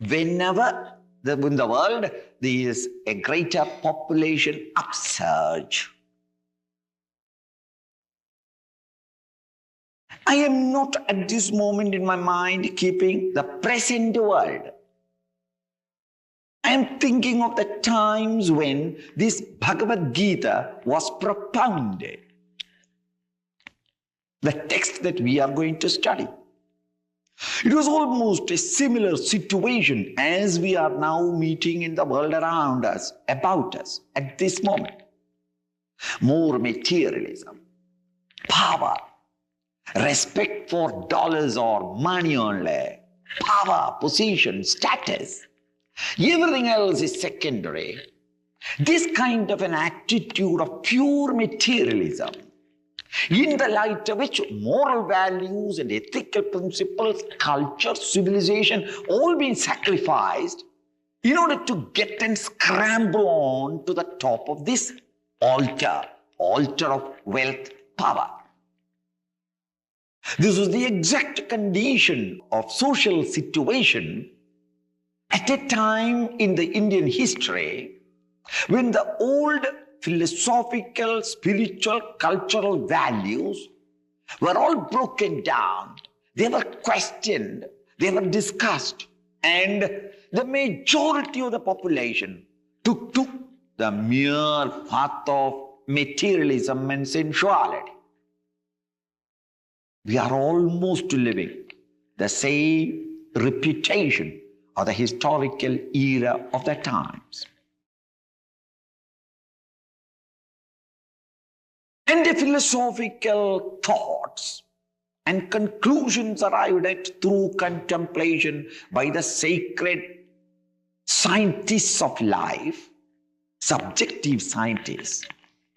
whenever in the world there is a greater population upsurge. I am not at this moment in my mind keeping the present world. I am thinking of the times when this Bhagavad Gita was propounded. The text that we are going to study. It was almost a similar situation as we are now meeting in the world around us, about us, at this moment. More materialism, power, respect for dollars or money only, power, position, status. Everything else is secondary. This kind of an attitude of pure materialism, in the light of which moral values and ethical principles, culture, civilization, all being sacrificed in order to get and scramble on to the top of this altar of wealth, power. This was the exact condition of social situation at a time in the Indian history when the old philosophical, spiritual, cultural values were all broken down. They were questioned, they were discussed, and the majority of the population took to the mere path of materialism and sensuality. We are almost living the same reputation of the historical era of the times. And the philosophical thoughts and conclusions arrived at through contemplation by the sacred scientists of life, subjective scientists,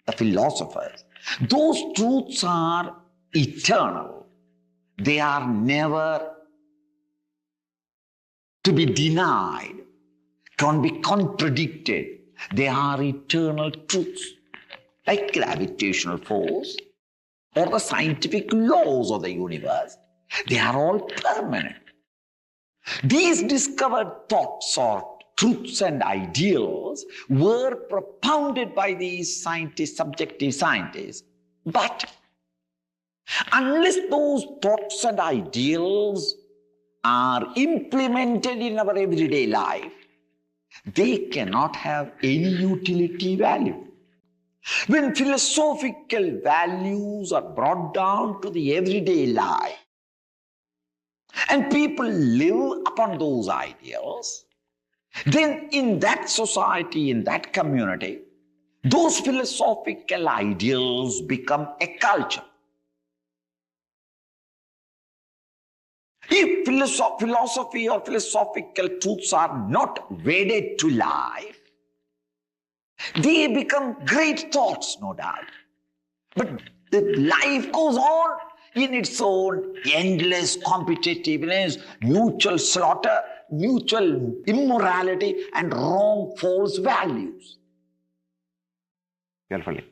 the philosophers. Those truths are eternal. They are never to be denied, can't be contradicted. They are eternal truths. Like gravitational force or the scientific laws of the universe, they are all permanent. These discovered thoughts or truths and ideals were propounded by these scientists, subjective scientists. But unless those thoughts and ideals are implemented in our everyday life, they cannot have any utility value. When philosophical values are brought down to the everyday life and people live upon those ideals, then in that society, in that community, those philosophical ideals become a culture. If philosophy or philosophical truths are not wedded to life, they become great thoughts, no doubt. But the life goes on in its own endless competitiveness, mutual slaughter, mutual immorality, and wrong, false values. Carefully.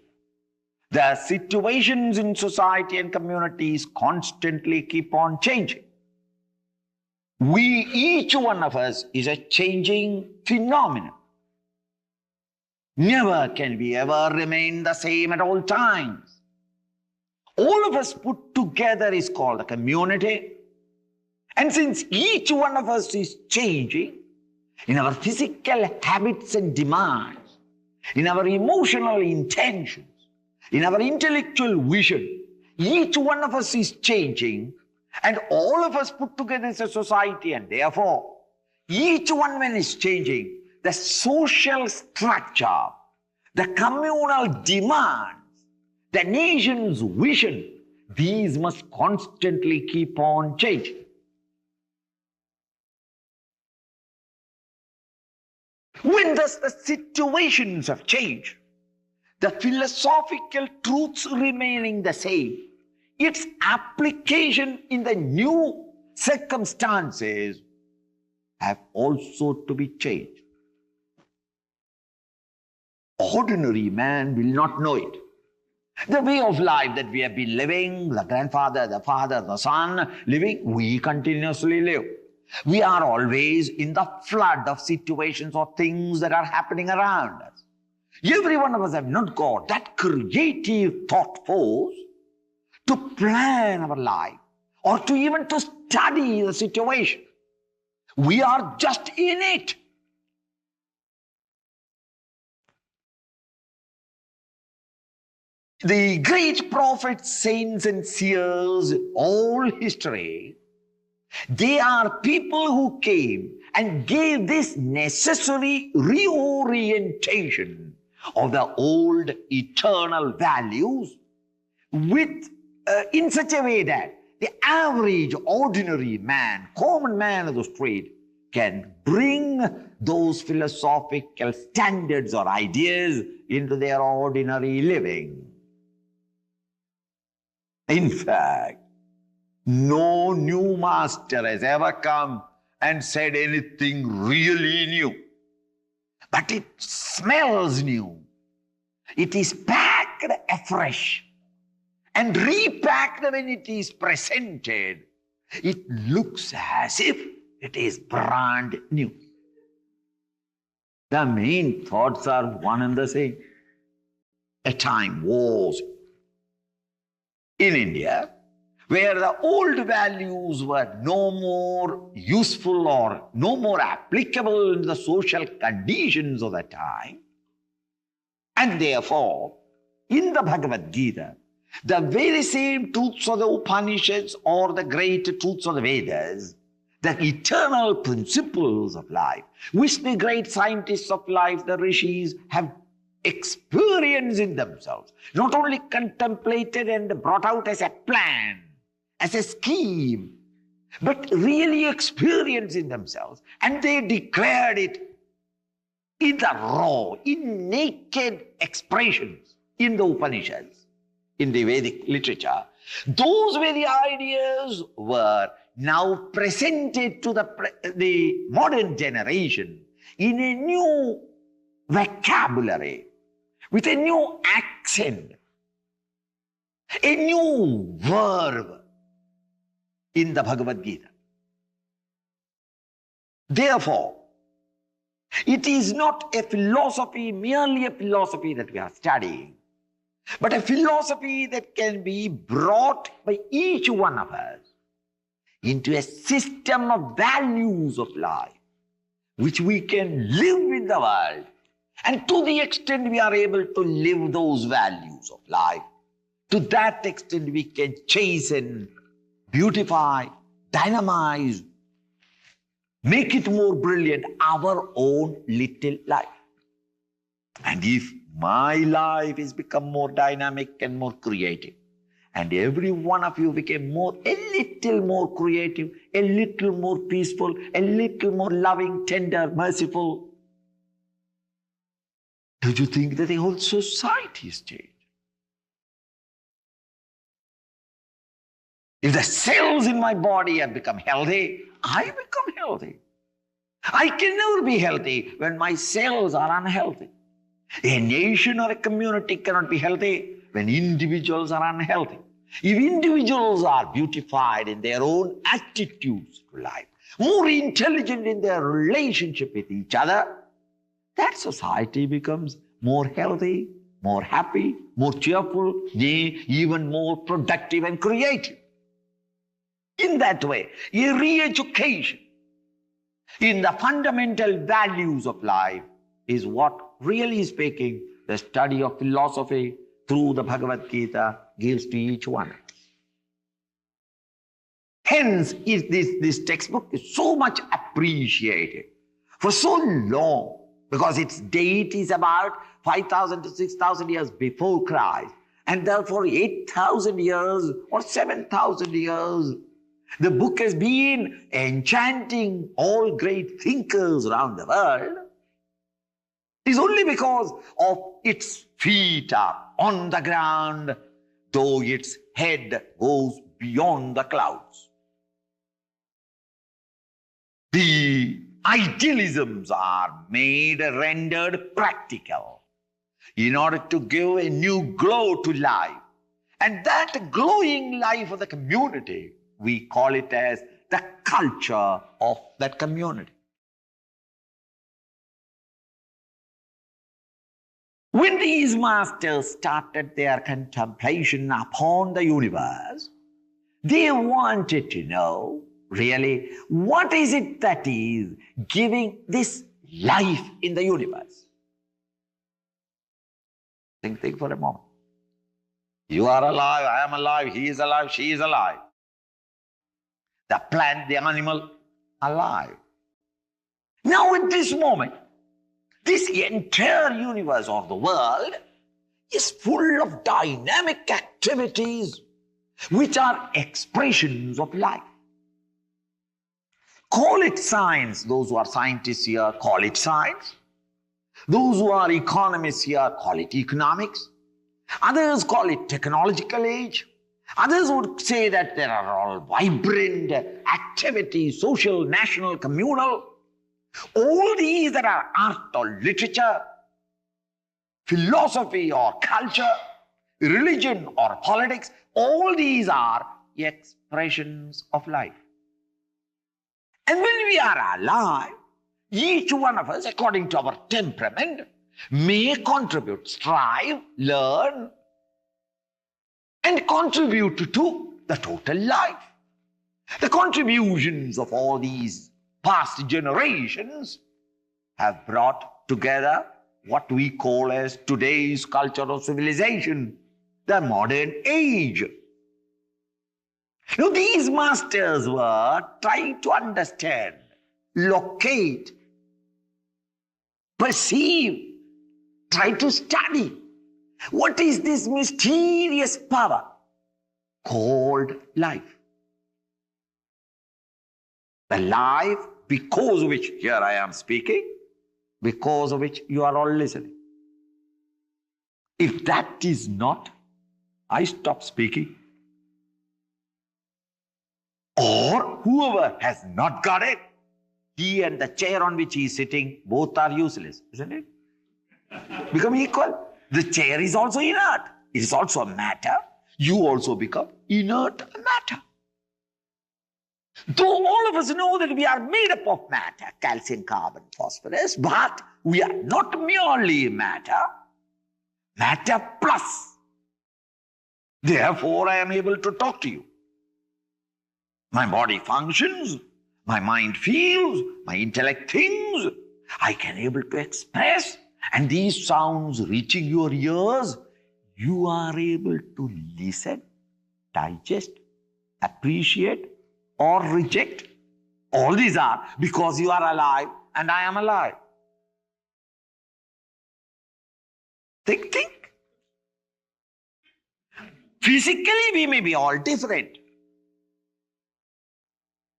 The situations in society and communities constantly keep on changing. Each one of us is a changing phenomenon. Never can we ever remain the same at all times. All of us put together is called a community. And since each one of us is changing in our physical habits and demands, in our emotional intentions, in our intellectual vision, each one of us is changing, and all of us put together as a society, and therefore each one is changing. The social structure, the communal demands, the nation's vision, these must constantly keep on changing. When thus the situations have changed, the philosophical truths remaining the same, its application in the new circumstances have also to be changed. Ordinary man will not know it. The way of life that we have been living, the grandfather, the father, the son living, we continuously live. We are always in the flood of situations or things that are happening around us. Every one of us have not got that creative thought force to plan our life or to even to study the situation. We are just in it. The great prophets, saints and seers, all history, they are people who came and gave this necessary reorientation of the old eternal values in such a way that the average ordinary man, common man of the street, can bring those philosophical standards or ideas into their ordinary living. In fact, no new master has ever come and said anything really new. But it smells new. It is packed afresh and repacked when it is presented. It looks as if it is brand new. The main thoughts are one and the same. A time was in India where the old values were no more useful or no more applicable in the social conditions of the time. And therefore, in the Bhagavad Gita, the very same truths of the Upanishads or the great truths of the Vedas, the eternal principles of life, which the great scientists of life, the rishis, have experienced in themselves, not only contemplated and brought out as a plan, as a scheme, but really experienced in themselves. And they declared it in the raw, in naked expressions in the Upanishads, in the Vedic literature. Those very ideas were now presented to the modern generation in a new vocabulary, with a new accent, a new verb in the Bhagavad Gita. Therefore, it is not a philosophy, merely a philosophy that we are studying, but a philosophy that can be brought by each one of us into a system of values of life, which we can live in the world. And to the extent we are able to live those values of life, to that extent we can chasten, beautify, dynamize, make it more brilliant, our own little life. And if my life has become more dynamic and more creative, and every one of you became a little more creative, a little more peaceful, a little more loving, tender, merciful, do you think that the whole society has changed? If the cells in my body have become healthy, I become healthy. I can never be healthy when my cells are unhealthy. A nation or a community cannot be healthy when individuals are unhealthy. If individuals are beautified in their own attitudes to life, more intelligent in their relationship with each other, that society becomes more healthy, more happy, more cheerful, even more productive and creative. In that way, a re-education in the fundamental values of life is what, really speaking, the study of philosophy through the Bhagavad Gita gives to each one. Hence, this textbook is so much appreciated for so long, because its date is about 5,000 to 6,000 years before Christ, and therefore 8,000 years or 7,000 years, the book has been enchanting all great thinkers around the world. It is only because of its feet are on the ground, though its head goes beyond the clouds. The idealisms are rendered practical in order to give a new glow to life. And that glowing life of the community, we call it as the culture of that community. When these masters started their contemplation upon the universe, they wanted to know, really, what is it that is giving this life in the universe? Think for a moment. You are alive, I am alive, he is alive, she is alive. The plant, the animal, alive. Now at this moment, this entire universe or the world is full of dynamic activities which are expressions of life. Call it science. Those who are scientists here call it science. Those who are economists here call it economics. Others call it technological age. Others would say that there are all vibrant activities, social, national, communal. All these that are art or literature, philosophy or culture, religion or politics, all these are expressions of life. And when we are alive, each one of us, according to our temperament, may contribute, strive, learn, and contribute to the total life. The contributions of all these past generations have brought together what we call as today's culture of civilization, the modern age. Now, these masters were trying to understand, locate, perceive, try to study what is this mysterious power called life. The life because of which here I am speaking, because of which you are all listening. If that is not, I stop speaking. Or whoever has not got it, he and the chair on which he is sitting, both are useless, isn't it? Become equal. The chair is also inert. It is also a matter. You also become inert matter. Though all of us know that we are made up of matter, calcium, carbon, phosphorus, but we are not merely matter, matter plus. Therefore, I am able to talk to you. My body functions, my mind feels, my intellect thinks. I can able to express, and these sounds reaching your ears, you are able to listen, digest, appreciate, or reject. All these are because you are alive and I am alive. Think. Physically, we may be all different.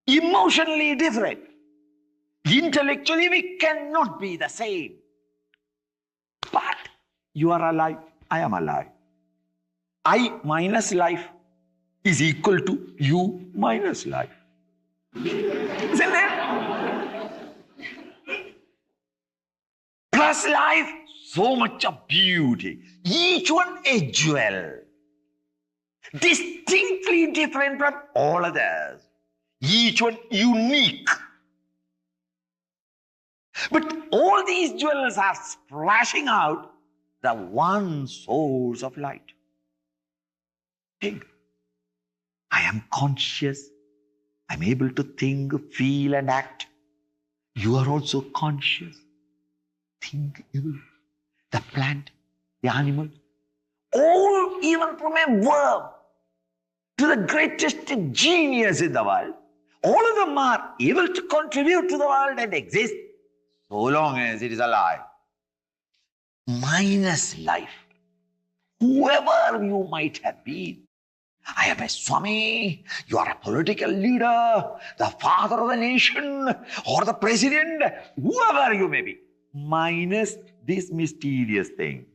Emotionally different. Intellectually, we cannot be the same. But you are alive, I am alive. I minus life is equal to you minus life. Isn't it? Plus life, so much of beauty. Each one a jewel. Distinctly different from all others. Each one unique. But all these jewels are splashing out the one source of light. Think. I am conscious. I'm able to think, feel, and act. You are also conscious. Think, the plant, the animal, all even from a worm to the greatest genius in the world, all of them are able to contribute to the world and exist so long as it is alive. Minus life, whoever you might have been, I am a Swami, you are a political leader, the father of the nation, or the president, whoever you may be, minus this mysterious thing,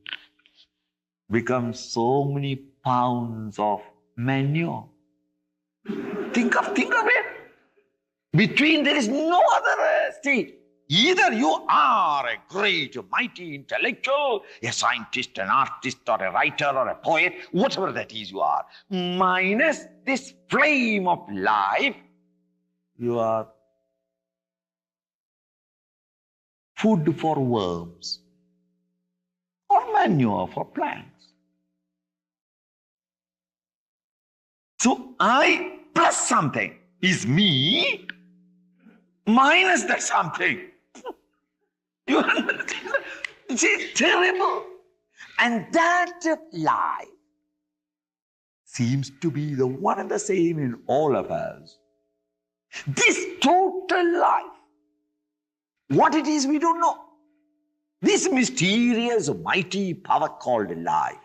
becomes so many pounds of manure. Think of it. Between there is no other state. Either you are a great, mighty intellectual, a scientist, an artist, or a writer, or a poet, whatever that is you are, minus this flame of life, You are food for worms or manure for plants. So I plus something is me minus that something. You understand? It's terrible. And that life seems to be the one and the same in all of us. This total life, what it is we don't know. This mysterious, mighty power called life,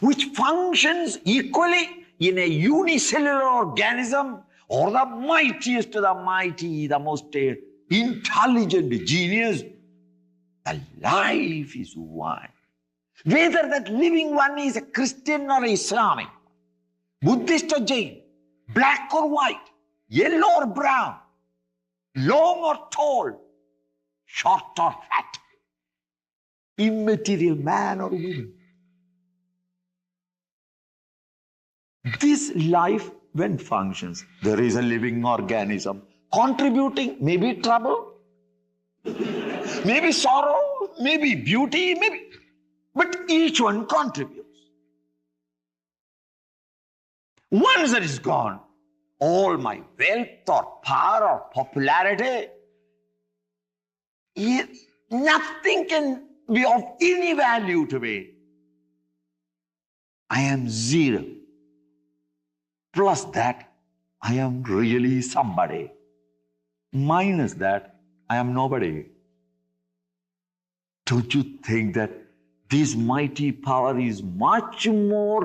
which functions equally in a unicellular organism or the mightiest of the mighty, the most intelligent genius, the life is one. Whether that living one is a Christian or Islamic, Buddhist or Jain, black or white, yellow or brown, long or tall, short or fat, immaterial man or woman. This life, when functions, there is a living organism contributing, maybe trouble, maybe sorrow, maybe beauty, maybe, but each one contributes. Once that is gone, all my wealth or power or popularity, nothing can be of any value to me. I am zero. Plus that, I am really somebody. Minus that, I am nobody. Don't you think that this mighty power is much more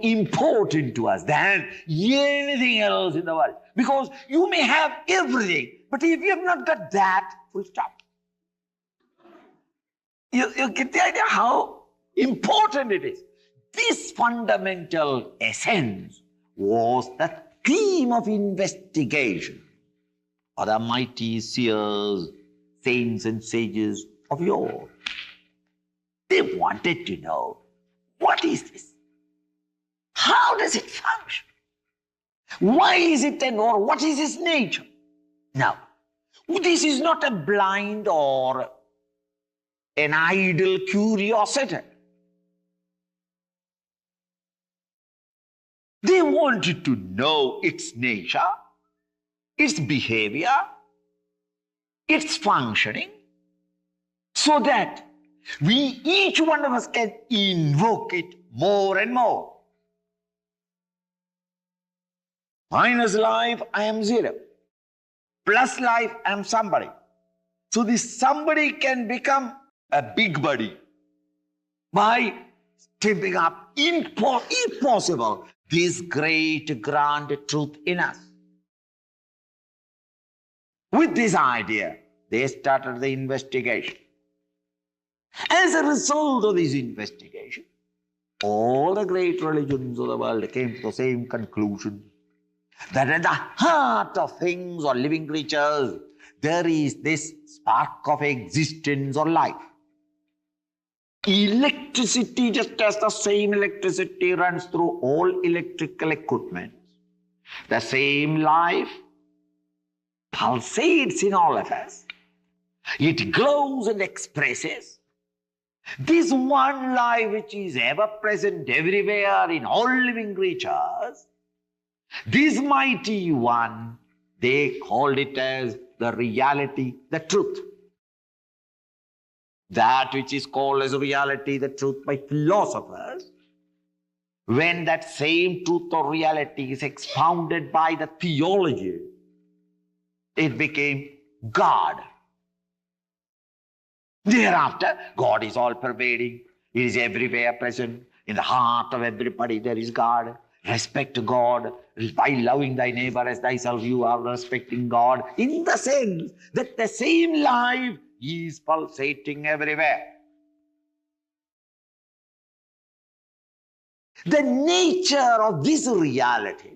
important to us than anything else in the world? Because you may have everything, but if you have not got that, full stop. You get the idea how important it is. This fundamental essence was the theme of investigation of the mighty seers, saints and sages of yore. They wanted to know, what is this? How does it function? Why is it and or what is its nature? Now, this is not a blind or an idle curiosity. They wanted to know its nature, its behavior, its functioning, so that each one of us can invoke it more and more. Minus life, I am zero. Plus life, I am somebody. So this somebody can become a big body by stepping up, if possible, this great grand truth in us. With this idea, they started the investigation. As a result of this investigation, all the great religions of the world came to the same conclusion, that at the heart of things or living creatures, there is this spark of existence or life. Electricity, just as the same electricity runs through all electrical equipment, the same life pulsates in all of us. It glows and expresses. This one life which is ever present everywhere in all living creatures, this mighty one, they called it as the reality, the truth. That which is called as reality, the truth by philosophers, when that same truth or reality is expounded by the theology, it became God. Thereafter, God is all-pervading. He is everywhere present. In the heart of everybody there is God. Respect God. By loving thy neighbor as thyself, you are respecting God. In the sense that the same life is pulsating everywhere. The nature of this reality,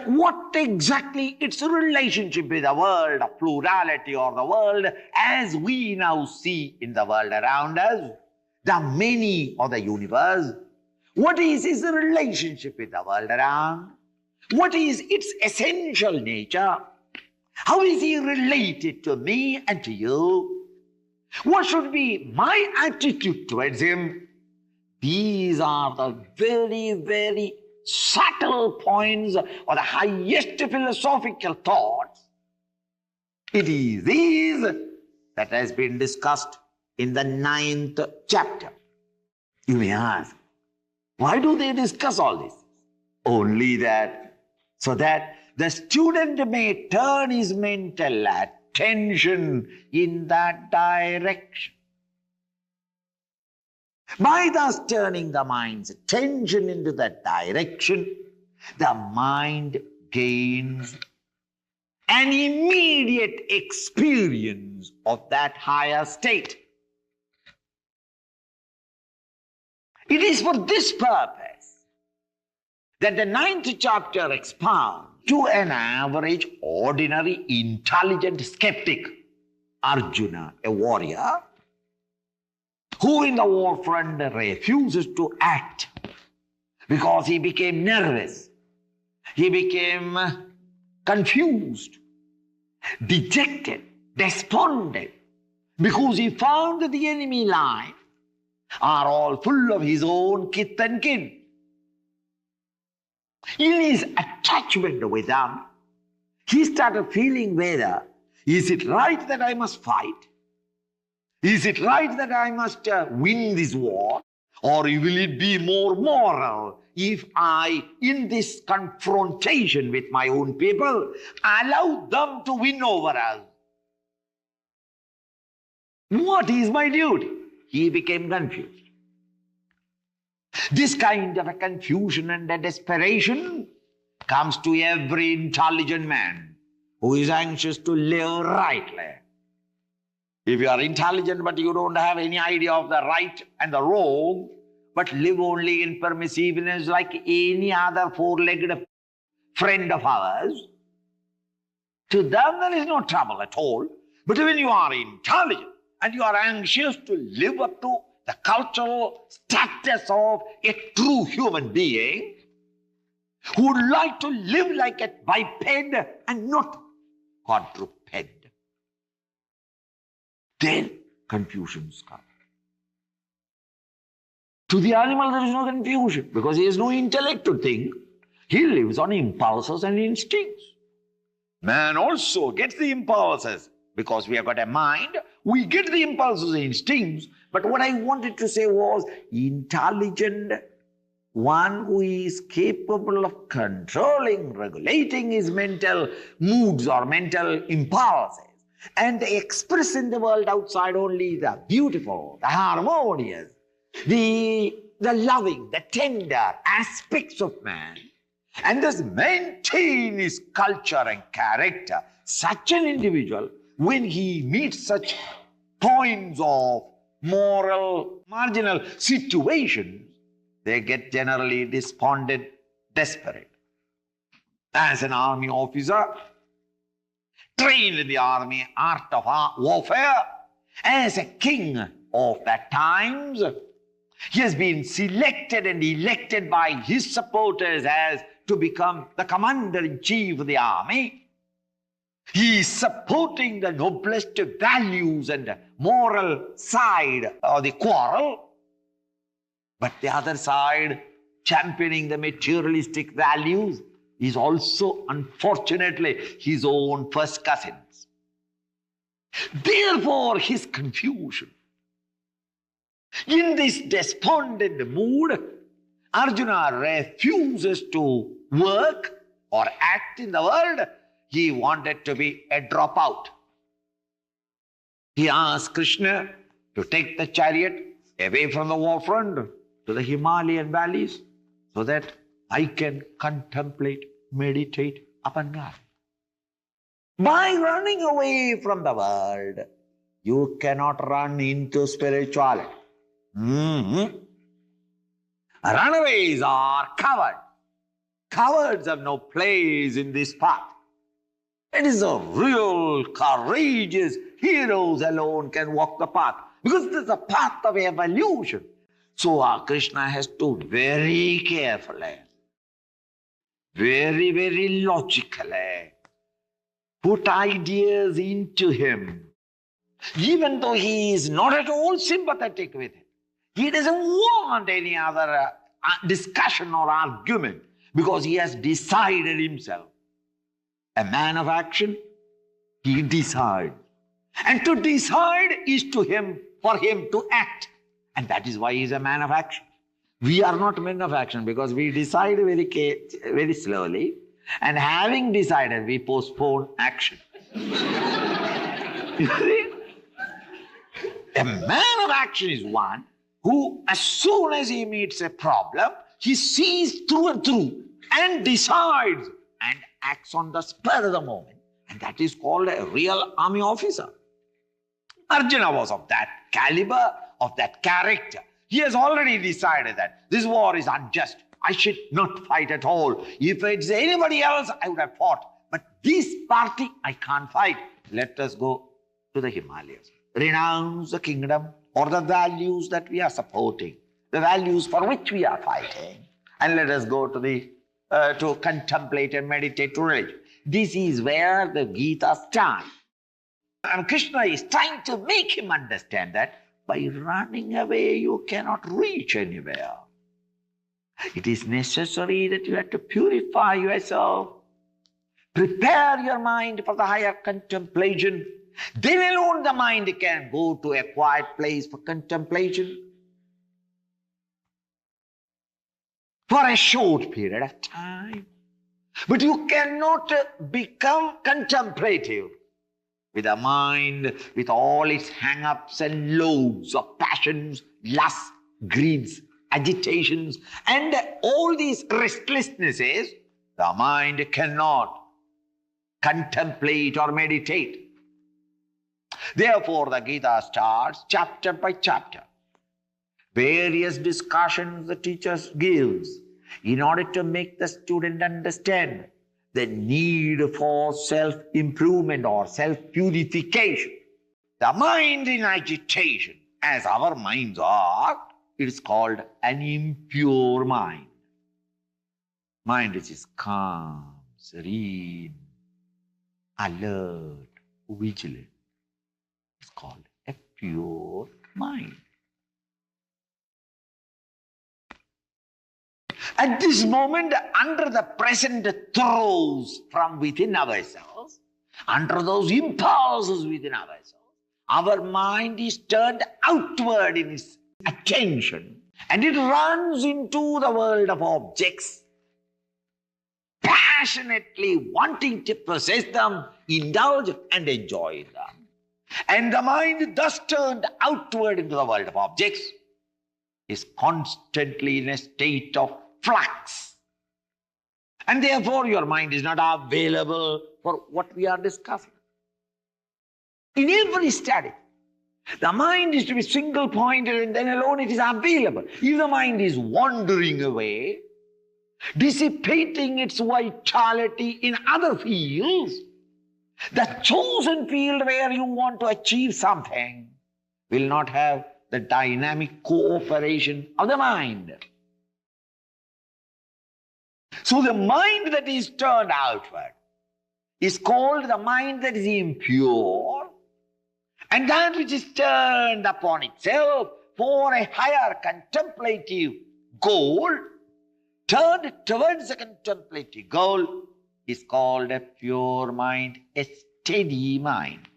what exactly its relationship with the world of plurality or the world as we now see in the world around us, the many of the universe, what is his relationship with the world around? What is its essential nature? How is he related to me and to you? What should be my attitude towards him? These are the very, very subtle points or the highest philosophical thoughts. It is these that has been discussed in the 9th chapter. You may ask, why do they discuss all this? Only that, so that the student may turn his mental attention in that direction. By thus turning the mind's attention into that direction, the mind gains an immediate experience of that higher state. It is for this purpose that the 9th chapter expounds to an average, ordinary, intelligent skeptic, Arjuna, a warrior, who in the war front refuses to act because he became nervous, he became confused, dejected, despondent, because he found that the enemy line are all full of his own kith and kin. In his attachment with them, he started feeling whether, is it right that I must fight? Is it right that I must win this war? Or will it be more moral if I, in this confrontation with my own people, allow them to win over us? What is my duty? He became confused. This kind of a confusion and a desperation comes to every intelligent man who is anxious to live rightly. If you are intelligent but you don't have any idea of the right and the wrong, but live only in permissiveness like any other four-legged friend of ours, to them there is no trouble at all. But when you are intelligent and you are anxious to live up to the cultural status of a true human being who would like to live like a biped and not quadruped, then confusions come. To the animal there is no confusion because he has no intellect to think. He lives on impulses and instincts. Man also gets the impulses because we have got a mind. We get the impulses and instincts. But what I wanted to say was intelligent, one who is capable of controlling, regulating his mental moods or mental impulses and express in the world outside only the beautiful, the harmonious, the loving, the tender aspects of man, and thus maintain his culture and character. Such an individual, when he meets such points of moral, marginal situations, they get generally despondent, desperate. As an army officer, trained in the army art of warfare, as a king of that times, he has been selected and elected by his supporters as to become the commander-in-chief of the army. He is supporting the noblest values and moral side of the quarrel, but the other side, championing the materialistic values, is also, unfortunately, his own first cousins. Therefore, his confusion. In this despondent mood, Arjuna refuses to work or act in the world. He wanted to be a dropout. He asked Krishna to take the chariot away from the war front to the Himalayan valleys so that I can contemplate, meditate upon God. By running away from the world, you cannot run into spirituality. Runaways are cowards. Cowards have no place in this path. It is the real, courageous heroes alone can walk the path, because it is a path of evolution. So Krishna has to very carefully very, very logically put ideas into him, even though he is not at all sympathetic with it. He doesn't want any other discussion or argument because he has decided himself. A man of action, he decides. And to decide is for him to act. And that is why he is a man of action. We are not men of action because we decide very slowly, and having decided, we postpone action. You see? A man of action is one who, as soon as he meets a problem, he sees through and through and decides and acts on the spur of the moment. And that is called a real army officer. Arjuna was of that caliber, of that character. He has already decided that this war is unjust. I should not fight at all. If it's anybody else, I would have fought. But this party, I can't fight. Let us go to the Himalayas. Renounce the kingdom or the values that we are supporting, the values for which we are fighting, and let us go to contemplate and meditate to religion. This is where the Gita starts. And Krishna is trying to make him understand that by running away, you cannot reach anywhere. It is necessary that you have to purify yourself, prepare your mind for the higher contemplation. Then alone the mind can go to a quiet place for contemplation for a short period of time. But you cannot become contemplative with a mind with all its hang-ups and loads of passions, lusts, greeds, agitations, and all these restlessnesses. The mind cannot contemplate or meditate. Therefore, the Gita starts chapter by chapter. Various discussions the teacher gives in order to make the student understand the need for self-improvement or self-purification. The mind in agitation, as our minds are, it is called an impure mind. Mind which is calm, serene, alert, vigilant. It's called a pure mind. At this moment, under the present throes from within ourselves, under those impulses within ourselves, our mind is turned outward in its attention, and it runs into the world of objects, passionately wanting to possess them, indulge and enjoy them. And the mind thus turned outward into the world of objects is constantly in a state of flux. And therefore your mind is not available for what we are discussing. In every study, the mind is to be single-pointed and then alone it is available. If the mind is wandering away, dissipating its vitality in other fields, the chosen field where you want to achieve something will not have the dynamic cooperation of the mind. So the mind that is turned outward is called the mind that is impure, and that which is turned upon itself for a higher contemplative goal, turned towards a contemplative goal, is called a pure mind, a steady mind.